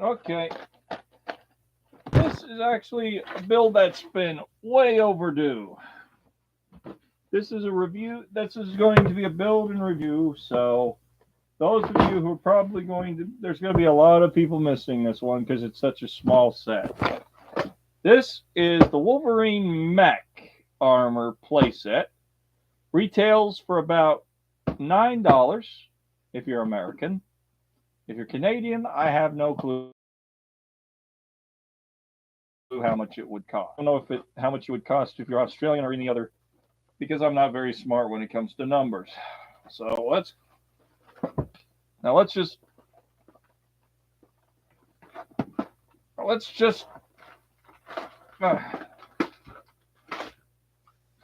Okay. This is actually a build that's been way overdue. This is a review. This is going to be a build and review. So those of you who are probably going to, there's going to be a lot of people missing this one because it's such a small set. This is the Wolverine Mech armor playset. Retails for about $9 if you're American. If you're Canadian, I have no clue how much it would cost. I don't know how much it would cost if you're Australian or any other, because I'm not very smart when it comes to numbers. So let's just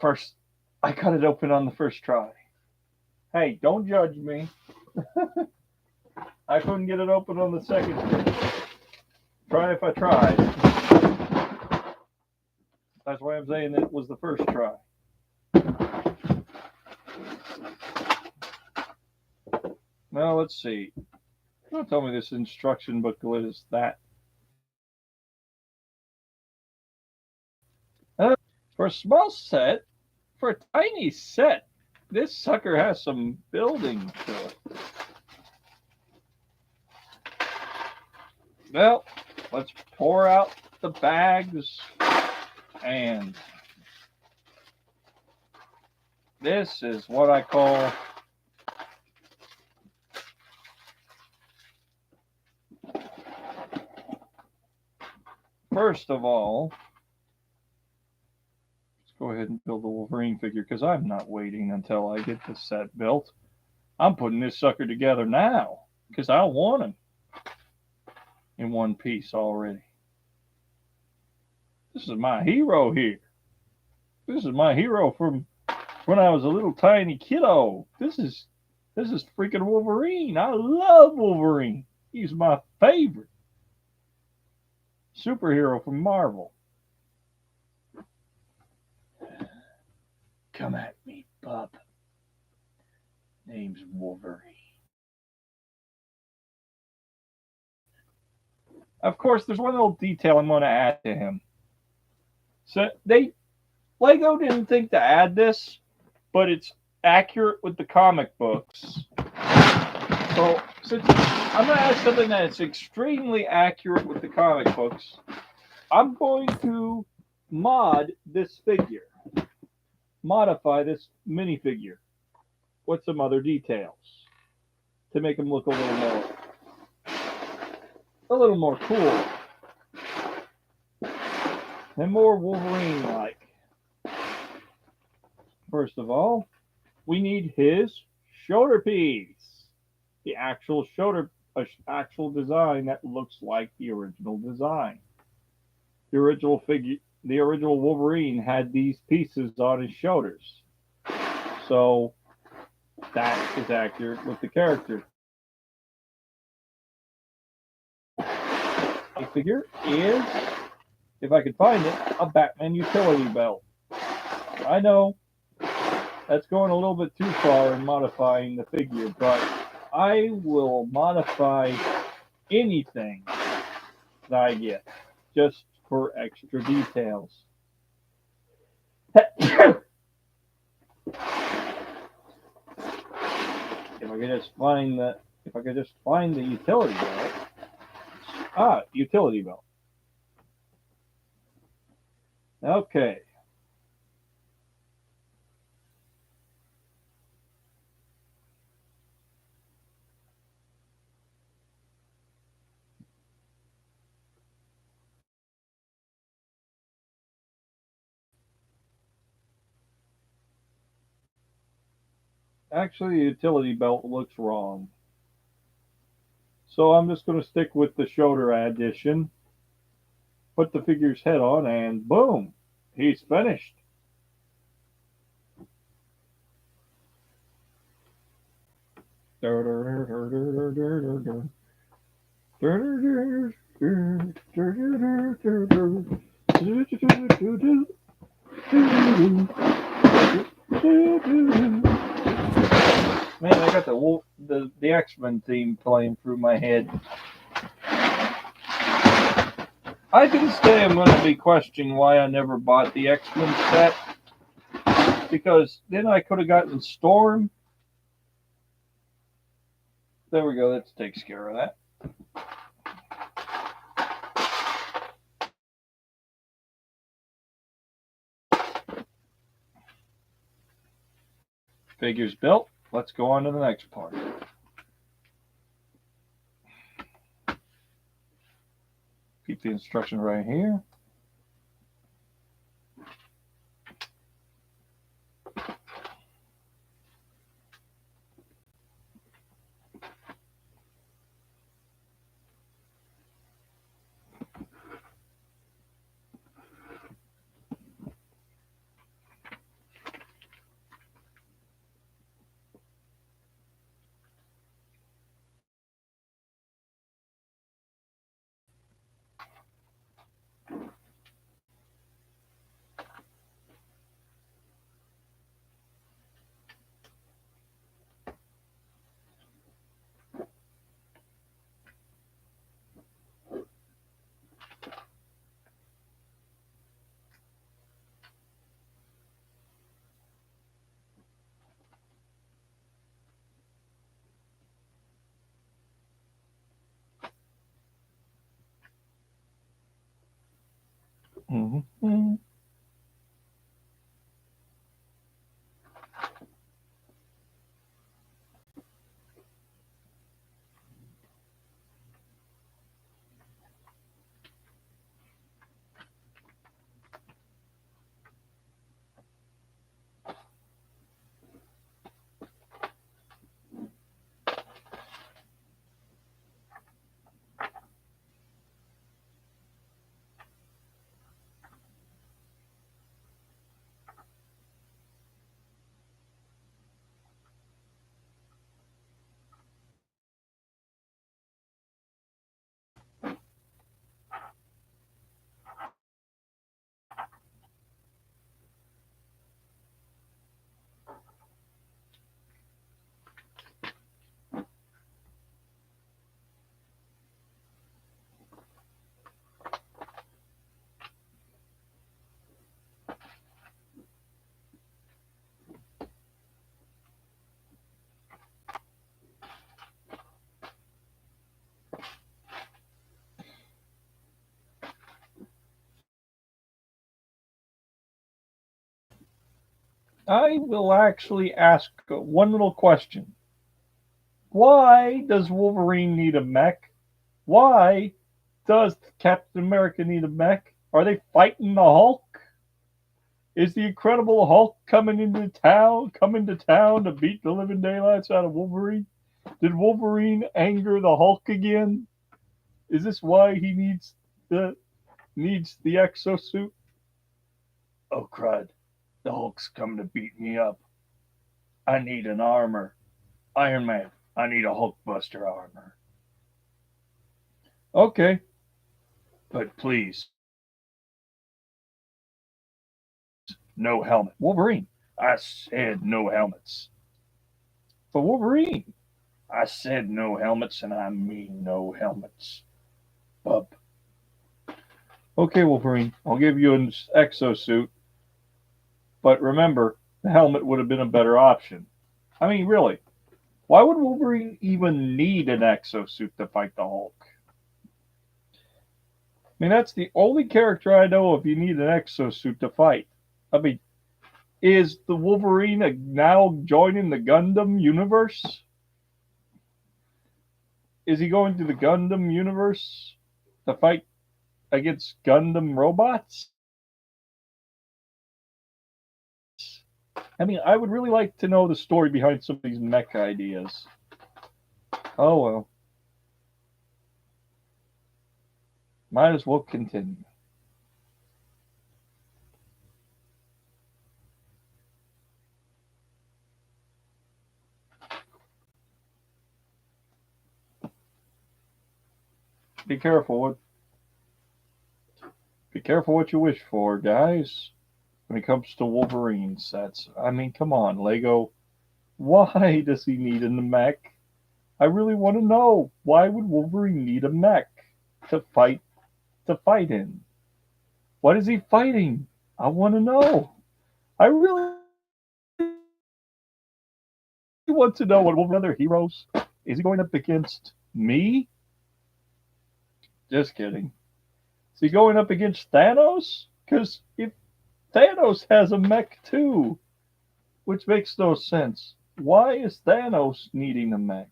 first, I cut it open on the first try. Hey, don't judge me. I couldn't get it open on the second try. Try if I tried. That's why I'm saying it was the first try. Now let's see. Don't tell me this instruction booklet is that. For a small set, for a tiny set, this sucker has some building to it. Well, let's pour out the bags, and this is what I call first of all, let's go ahead and build the Wolverine figure because I'm not waiting until I get the set built. I'm putting this sucker together now because I want him in one piece already. This is my hero here. This is my hero from when I was a little tiny kiddo. This is freaking Wolverine. I love Wolverine. He's my favorite superhero from Marvel. Come at me, bub. Name's Wolverine. Of course, there's one little detail I'm going to add to him. So Lego didn't think to add this, but it's accurate with the comic books. So since I'm going to add something that's extremely accurate with the comic books, I'm going to mod this figure, modify this minifigure with some other details to make him look a little more cool and more Wolverine-like. First of all, we need his shoulder piece, the actual actual design that looks like the original design. The original Wolverine had these pieces on his shoulders, so that is accurate with the character. The figure is, if I could find it, a Batman utility belt. I know that's going a little bit too far in modifying the figure, but I will modify anything that I get just for extra details. If I could just find the utility belt. Utility belt. Okay. Actually, the utility belt looks wrong. So I'm just going to stick with the shoulder addition, put the figure's head on, and boom, he's finished. Man, I got the X-Men theme playing through my head. I to this day am going to be questioning why I never bought the X-Men set, because then I could have gotten Storm. There we go. That takes care of that. Figures built. Let's go on to the next part. Keep the instruction right here. Mm-hmm. I will actually ask one little question. Why does Wolverine need a mech? Why does Captain America need a mech? Are they fighting the Hulk? Is the Incredible Hulk coming to town to beat the living daylights out of Wolverine? Did Wolverine anger the Hulk again? Is this why he needs the exosuit? Oh crud. The Hulk's coming to beat me up. I need an armor. Iron Man, I need a Hulkbuster armor. Okay, but please, no helmet. Wolverine, I said no helmets. But Wolverine, I said no helmets, and I mean no helmets. Bub. Okay, Wolverine, I'll give you an exosuit, but remember, the helmet would have been a better option. I mean, really, why would Wolverine even need an exosuit to fight the Hulk? I mean, that's the only character I know if you need an exosuit to fight. I mean, is the Wolverine now joining the Gundam universe? Is he going to the Gundam universe to fight against Gundam robots? I mean, I would really like to know the story behind some of these mech ideas. Oh well. Might as well continue. Be careful what you wish for, guys. When it comes to Wolverine sets, I mean, come on, Lego. Why does he need a mech? I really want to know. Why would Wolverine need a mech to fight to fight in? What is he fighting? I want to know. I really want to know what Wolverine other heroes. Is he going up against me? Just kidding. Is he going up against Thanos? Because if Thanos has a mech too, which makes no sense. Why is Thanos needing a mech?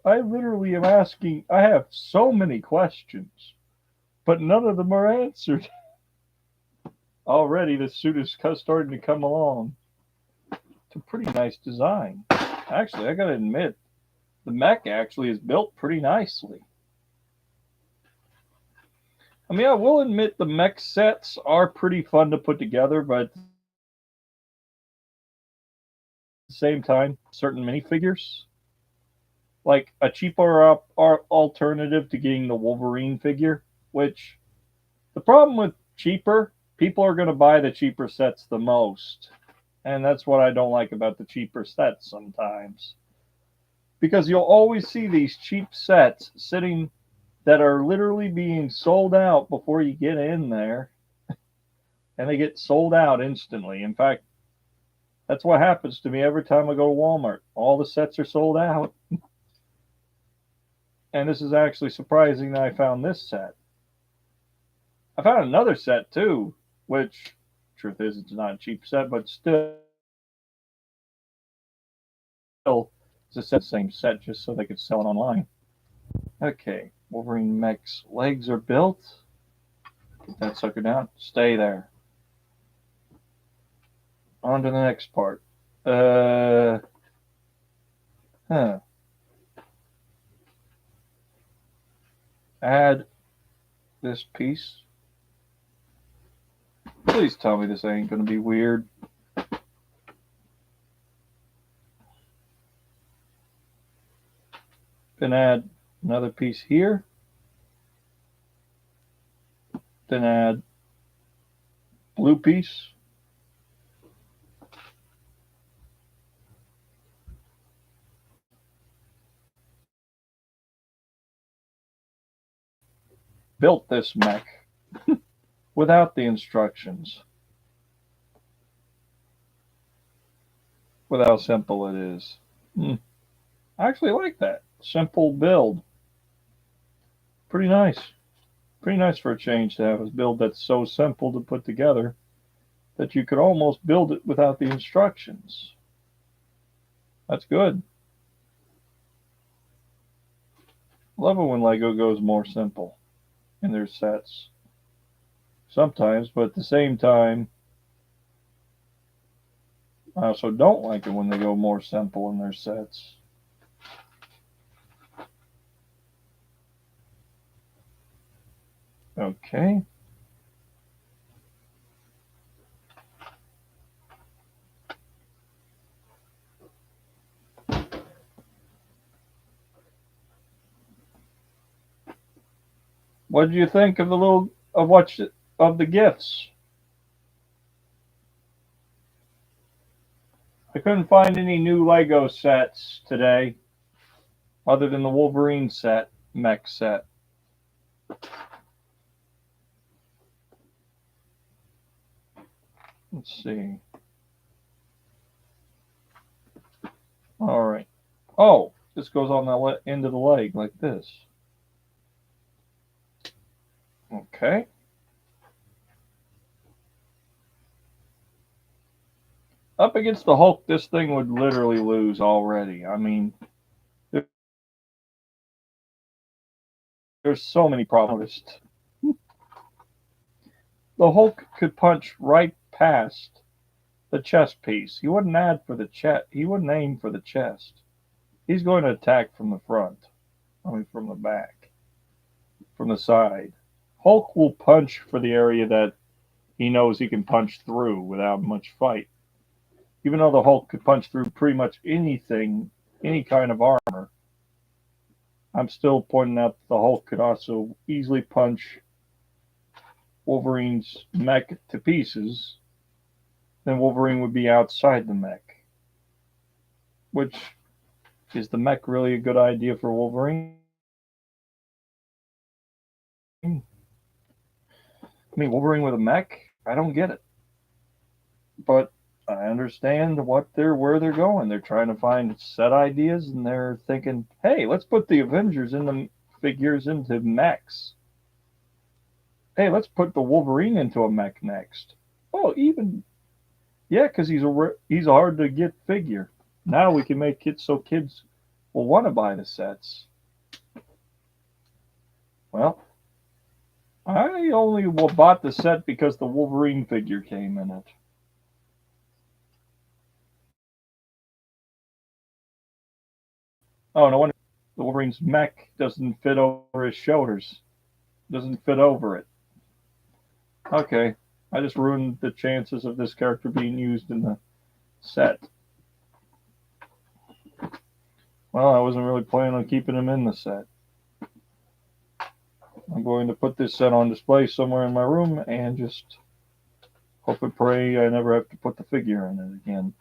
I literally am asking, I have so many questions, but none of them are answered. Already the suit is starting to come along. It's a pretty nice design. Actually, I gotta admit, the mech actually is built pretty nicely. I mean, I will admit the mech sets are pretty fun to put together, but at the same time, certain minifigures, like a cheaper alternative to getting the Wolverine figure, which the problem with cheaper, people are going to buy the cheaper sets the most. And that's what I don't like about the cheaper sets sometimes. Because you'll always see these cheap sets sitting that are literally being sold out before you get in there. And they get sold out instantly. In fact, that's what happens to me every time I go to Walmart. All the sets are sold out. And this is actually surprising that I found this set. I found another set too, which, truth is, it's not a cheap set, but still, it's the same set just so they could sell it online. Okay, Wolverine Mech's legs are built. Get that sucker down. Stay there. On to the next part. Add this piece. Please tell me this ain't going to be weird. Then add another piece here. Then add blue piece. Built this mech without the instructions. With how simple it is. I actually like that. Simple build. Pretty nice. Pretty nice for a change to have a build that's so simple to put together that you could almost build it without the instructions. That's good. Love it when Lego goes more simple in their sets. Sometimes, but at the same time, I also don't like it when they go more simple in their sets. Okay. What did you think of the gifts? I couldn't find any new Lego sets today, other than the Wolverine mech set. Let's see. All right. Oh, this goes on the end of the leg like this. Okay. Up against the Hulk, this thing would literally lose already. I mean, there's so many problems. The Hulk could punch right past the chest piece. He wouldn't add for the chest. He wouldn't aim for the chest. He's going to attack from the front. I mean, from the back, from the side. Hulk will punch for the area that he knows he can punch through without much fight. Even though the Hulk could punch through pretty much anything, any kind of armor, I'm still pointing out that the Hulk could also easily punch Wolverine's mech to pieces. Then Wolverine would be outside the mech. Which, is the mech really a good idea for Wolverine? I mean, Wolverine with a mech? I don't get it. But I understand where they're going. They're trying to find set ideas, and they're thinking, hey, let's put the Avengers in the figures into mechs. Hey, let's put the Wolverine into a mech next. Oh, even yeah, because he's a hard to get figure. Now we can make it so kids will want to buy the sets. Well, I only bought the set because the Wolverine figure came in it. Oh, no wonder the Wolverine's mech doesn't fit over his shoulders. Doesn't fit over it. Okay, I just ruined the chances of this character being used in the set. Well, I wasn't really planning on keeping him in the set. I'm going to put this set on display somewhere in my room and just hope and pray I never have to put the figure in it again.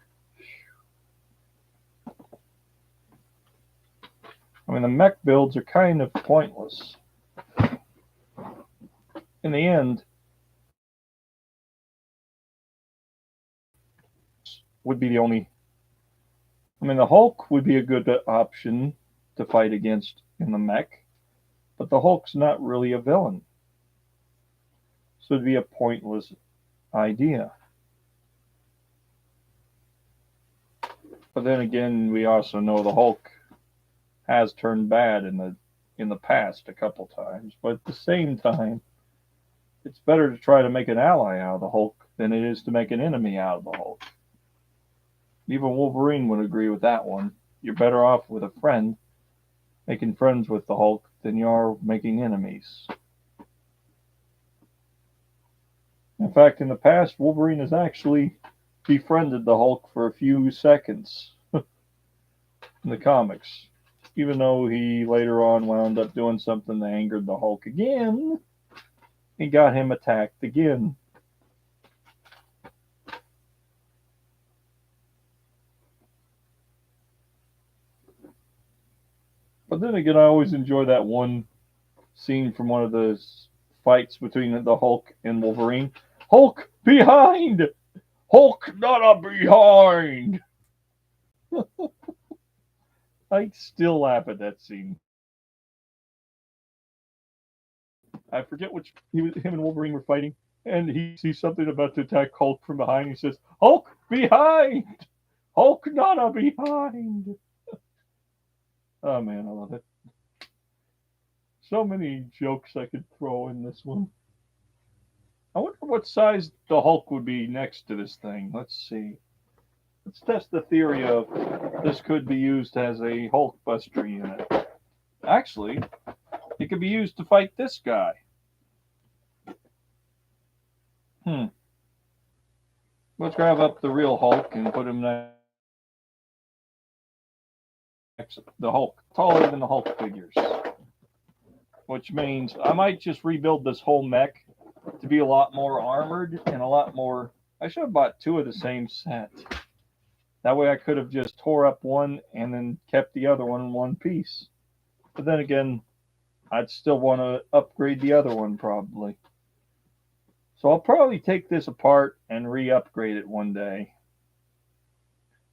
I mean, the mech builds are kind of pointless. In the end, would be the only. I mean, the Hulk would be a good option to fight against in the mech, but the Hulk's not really a villain. So it'd be a pointless idea. But then again, we also know the Hulk has turned bad in the past a couple times. But at the same time, it's better to try to make an ally out of the Hulk than it is to make an enemy out of the Hulk. Even Wolverine would agree with that one. You're better off with a friend, making friends with the Hulk, than you are making enemies. In fact, in the past, Wolverine has actually befriended the Hulk for a few seconds in the comics, even though he later on wound up doing something that angered the Hulk again and got him attacked again. But then again, I always enjoy that one scene from one of the fights between the Hulk and Wolverine. Hulk behind! Hulk not a behind! I still laugh at that scene. I forget which him and Wolverine were fighting, and he sees something about to attack Hulk from behind. He says, "Hulk behind! Hulk not a behind!" Oh man, I love it. So many jokes I could throw in this one. I wonder what size the Hulk would be next to this thing. Let's see. Let's test the theory of this could be used as a Hulk Buster unit. Actually, it could be used to fight this guy. Let's grab up the real Hulk and put him next to the Hulk, taller than the Hulk figures. Which means I might just rebuild this whole mech to be a lot more armored and a lot more. I should have bought two of the same set. That way I could have just tore up one and then kept the other one in one piece. But then again, I'd still want to upgrade the other one probably. So I'll probably take this apart and re-upgrade it one day.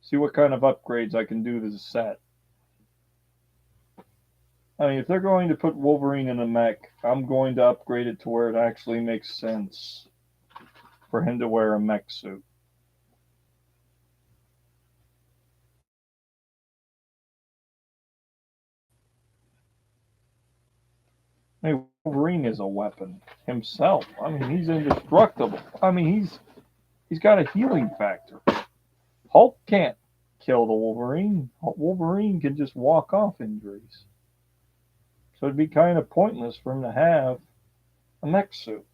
See what kind of upgrades I can do to the set. I mean, if they're going to put Wolverine in a mech, I'm going to upgrade it to where it actually makes sense for him to wear a mech suit. I mean, Wolverine is a weapon himself. I mean, he's indestructible. I mean, he's got a healing factor. Hulk can't kill the Wolverine. Wolverine can just walk off injuries. So it'd be kind of pointless for him to have a mech suit.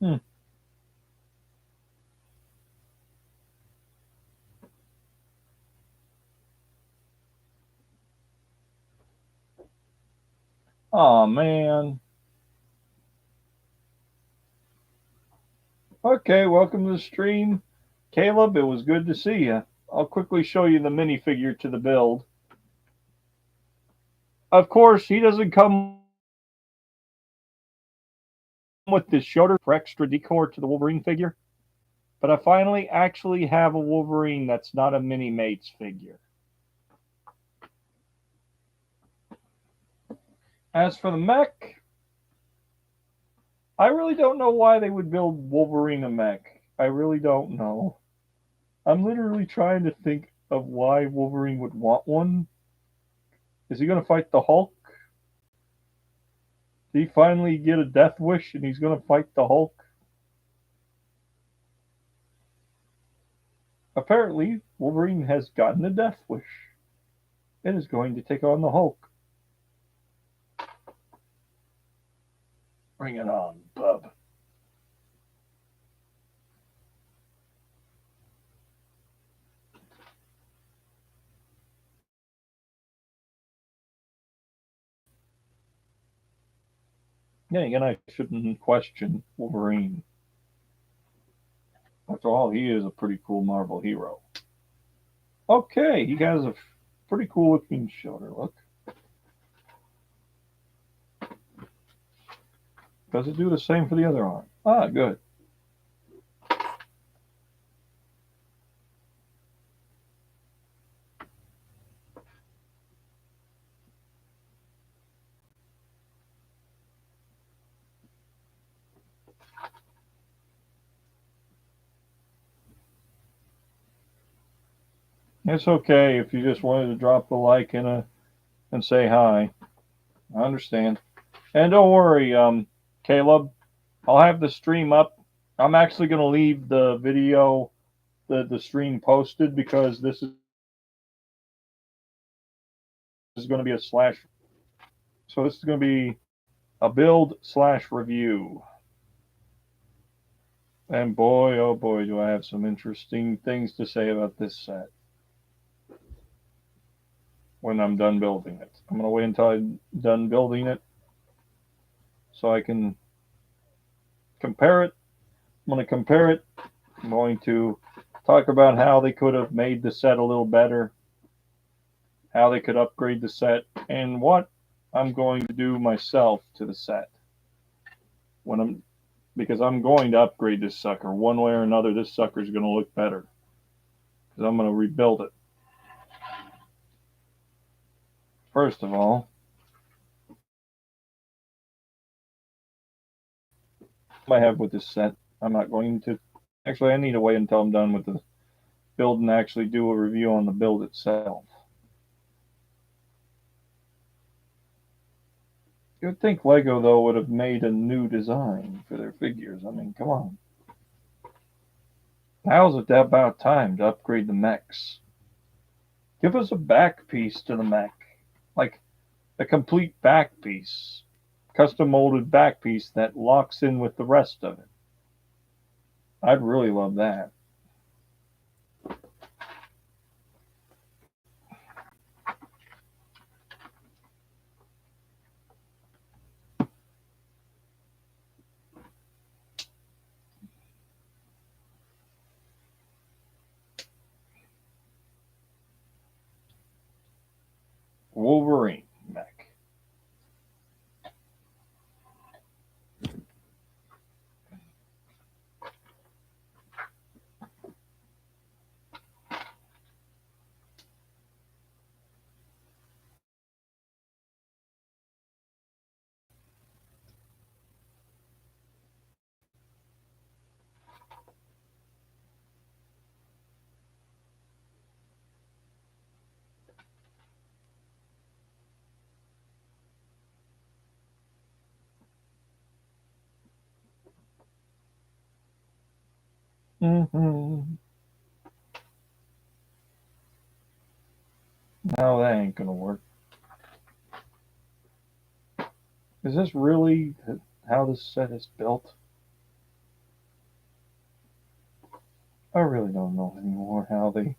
Hmm. Oh man. Okay, welcome to the stream. Caleb, it was good to see you. I'll quickly show you the minifigure to the build. Of course, he doesn't come with this shoulder for extra decor to the Wolverine figure, but I finally actually have a Wolverine that's not a mini-mates figure. As for the mech, I really don't know why they would build Wolverine a mech. I really don't know. I'm literally trying to think of why Wolverine would want one. Is he going to fight the Hulk? Did he finally get a death wish and he's going to fight the Hulk? Apparently, Wolverine has gotten a death wish and is going to take on the Hulk. Bring it on, bub. Yeah, again, I shouldn't question Wolverine. After all, he is a pretty cool Marvel hero. Okay, he has a pretty cool looking shoulder. Look. Does it do the same for the other arm? Ah, good. It's okay if you just wanted to drop the like and say hi. I understand. And don't worry, Caleb, I'll have the stream up. I'm actually going to leave the video, the stream posted because this is going to be a slash. So this is going to be a build/review. And boy, oh boy, do I have some interesting things to say about this set when I'm done building it. I'm going to wait until I'm done building it so I can compare it. I'm going to compare it. I'm going to talk about how they could have made the set a little better, how they could upgrade the set, and what I'm going to do myself to the set when I'm because I'm going to upgrade this sucker one way or another. This sucker is going to look better because I'm going to rebuild it. First of all, I have with this set. I'm not going to. Actually, I need to wait until I'm done with the build and actually do a review on the build itself. You'd think Lego, though, would have made a new design for their figures. I mean, come on. Now's about time to upgrade the mechs. Give us a back piece to the mech. Like a complete back piece. Custom molded back piece that locks in with the rest of it. I'd really love that. Wolverine mech. Mm-hmm. No, that ain't gonna work. Is this really how this set is built? I really don't know anymore how they.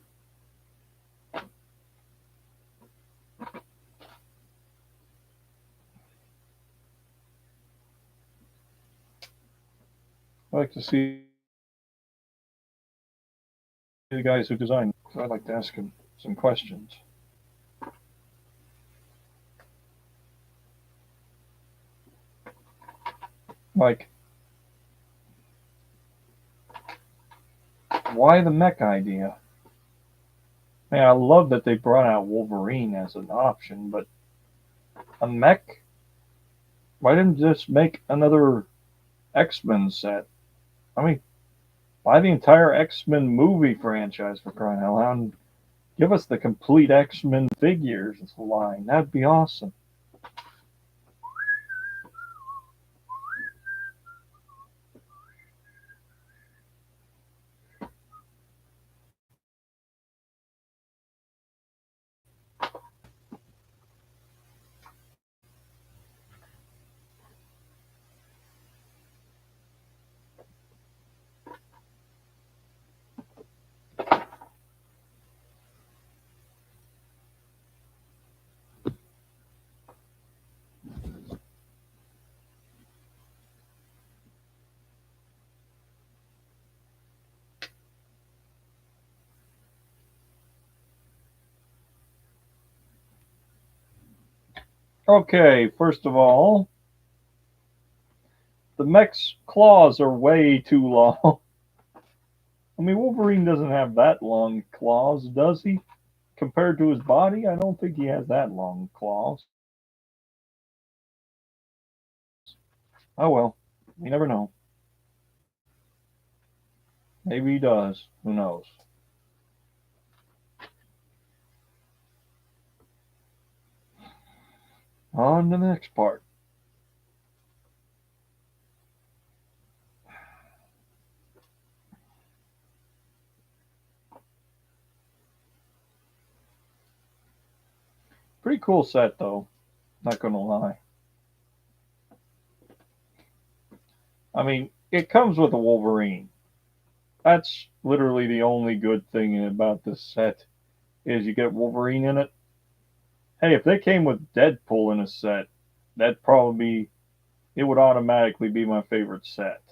I like to see the guys who designed. So I'd like to ask him some questions. Like, why the mech idea? Man, I love that they brought out Wolverine as an option, but a mech? Why didn't you just make another X-Men set? I mean, buy the entire X-Men movie franchise for crying out loud and give us the complete X-Men figures line. That'd be awesome. Okay, first of all, the mech's claws are way too long. I mean, Wolverine doesn't have that long claws, does he? Compared to his body, I don't think he has that long claws. Oh well, you never know. Maybe he does. Who knows? On to the next part. Pretty cool set, though. Not gonna lie. I mean, it comes with a Wolverine. That's literally the only good thing about this set is you get Wolverine in it. Hey, if they came with Deadpool in a set, that'd probably it would automatically be my favorite set.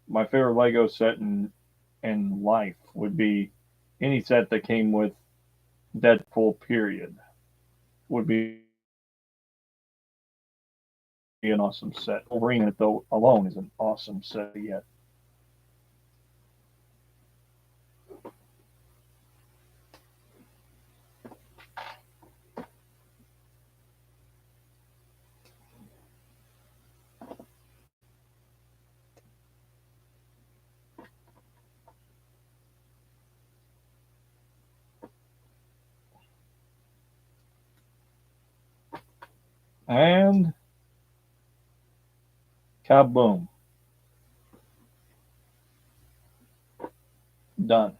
My favorite Lego set in life would be any set that came with Deadpool. Period would be an awesome set. Wolverine in it though alone is an awesome set yet. And kaboom, done.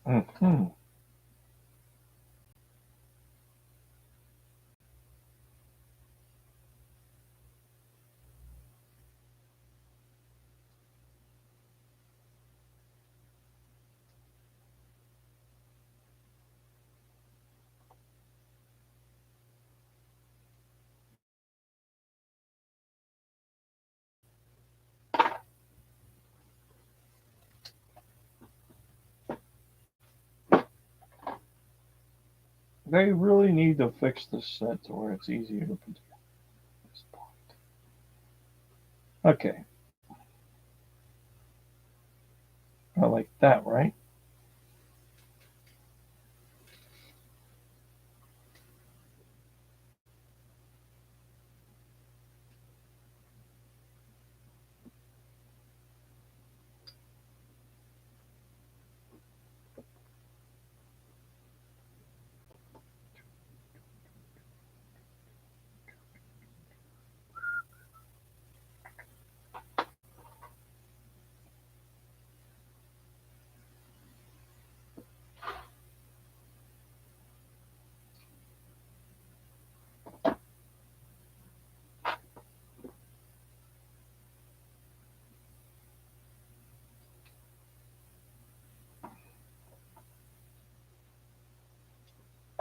Mm-hmm. They really need to fix the set to where it's easier to put this point. Okay. I like that, right?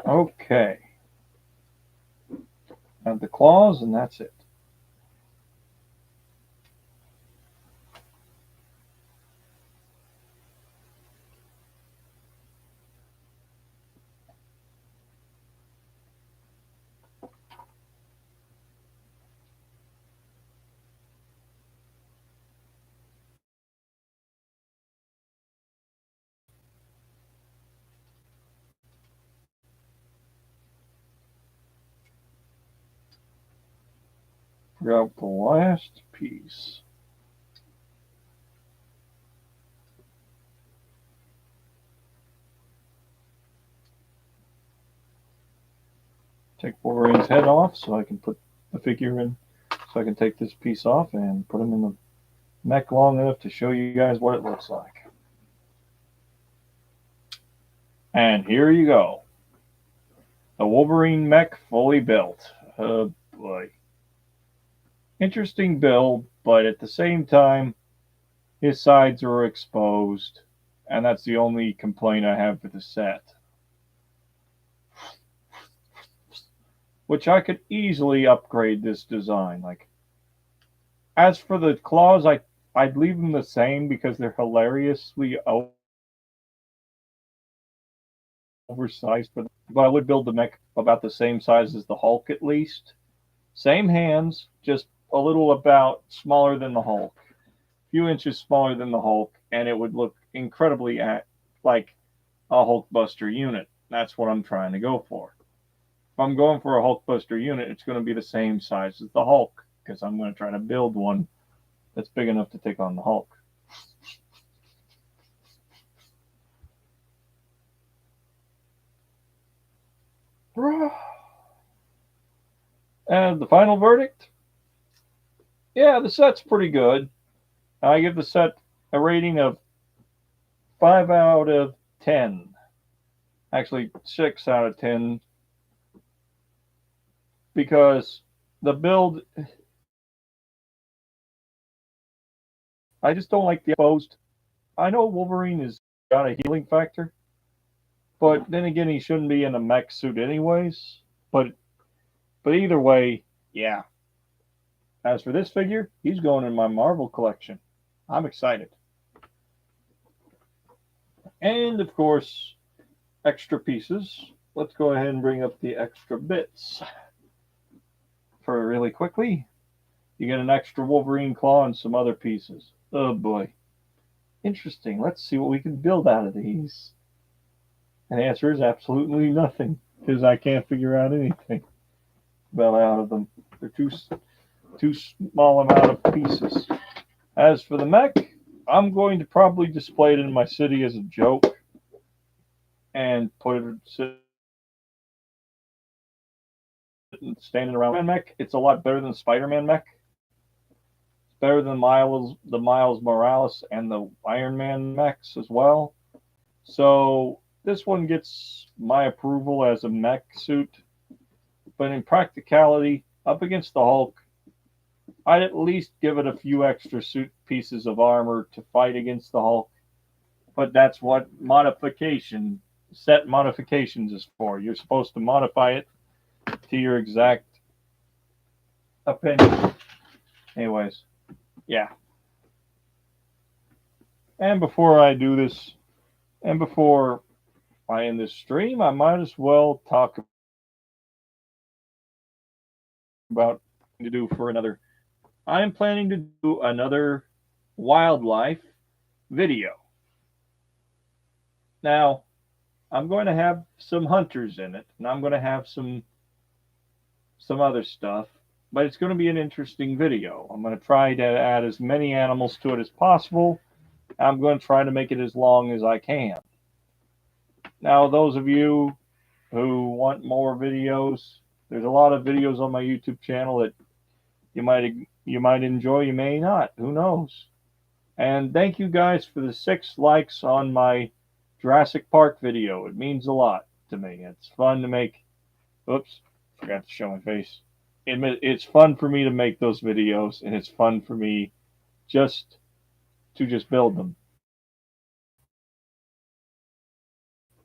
Okay. Add the claws, and that's it. Grab the last piece. Take Wolverine's head off so I can put the figure in. So I can take this piece off and put him in the mech long enough to show you guys what it looks like. And here you go. The Wolverine mech fully built. Oh boy. Interesting build, but at the same time, his sides are exposed. And that's the only complaint I have with the set. Which I could easily upgrade this design. Like, as for the claws, I'd leave them the same because they're hilariously oversized. But I would build the mech about the same size as the Hulk at least. Same hands, just a little about smaller than the Hulk. A few inches smaller than the Hulk, and it would look incredibly like a Hulkbuster unit. That's what I'm trying to go for. If I'm going for a Hulkbuster unit, it's going to be the same size as the Hulk, because I'm going to try to build one that's big enough to take on the Hulk. And the final verdict? Yeah, the set's pretty good. I give the set a rating of 5 out of 10. Actually, 6 out of 10. Because the build, I just don't like the exposed. I know Wolverine has got a healing factor, but then again, he shouldn't be in a mech suit anyways. But either way, yeah. As for this figure, he's going in my Marvel collection. I'm excited. And of course, extra pieces. Let's go ahead and bring up the extra bits. For really quickly, you get an extra Wolverine claw and some other pieces. Oh boy. Interesting. Let's see what we can build out of these. And the answer is absolutely nothing, because I can't figure out anything about out of them. They're too small amount of pieces. As for the mech, I'm going to probably display it in my city as a joke and put it standing around. Mech, it's a lot better than Spider-Man mech. It's better than the Miles Morales and the Iron Man mechs as well. So this one gets my approval as a mech suit. But in practicality, up against the Hulk, I'd at least give it a few extra suit pieces of armor to fight against the Hulk. But that's what set modifications is for. You're supposed to modify it to your exact opinion. Anyways, yeah. And before I do this, and before I end this stream, I might as well talk about to do for another. I am planning to do another wildlife video. Now, I'm going to have some hunters in it, and I'm going to have some other stuff, but it's going to be an interesting video. I'm going to try to add as many animals to it as possible. I'm going to try to make it as long as I can. Now, those of you who want more videos, there's a lot of videos on my YouTube channel that you might enjoy, you may not. Who knows? And thank you guys for the 6 likes on my Jurassic Park video. It means a lot to me. It's fun to make. Oops, forgot to show my face. It's fun for me to make those videos, and it's fun for me just to build them.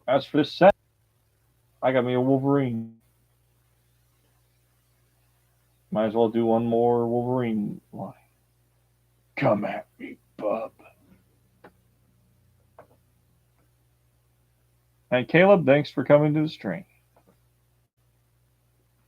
As for this set, I got me a Wolverine. Might as well do one more Wolverine line. Come at me, bub. And Caleb, thanks for coming to the stream.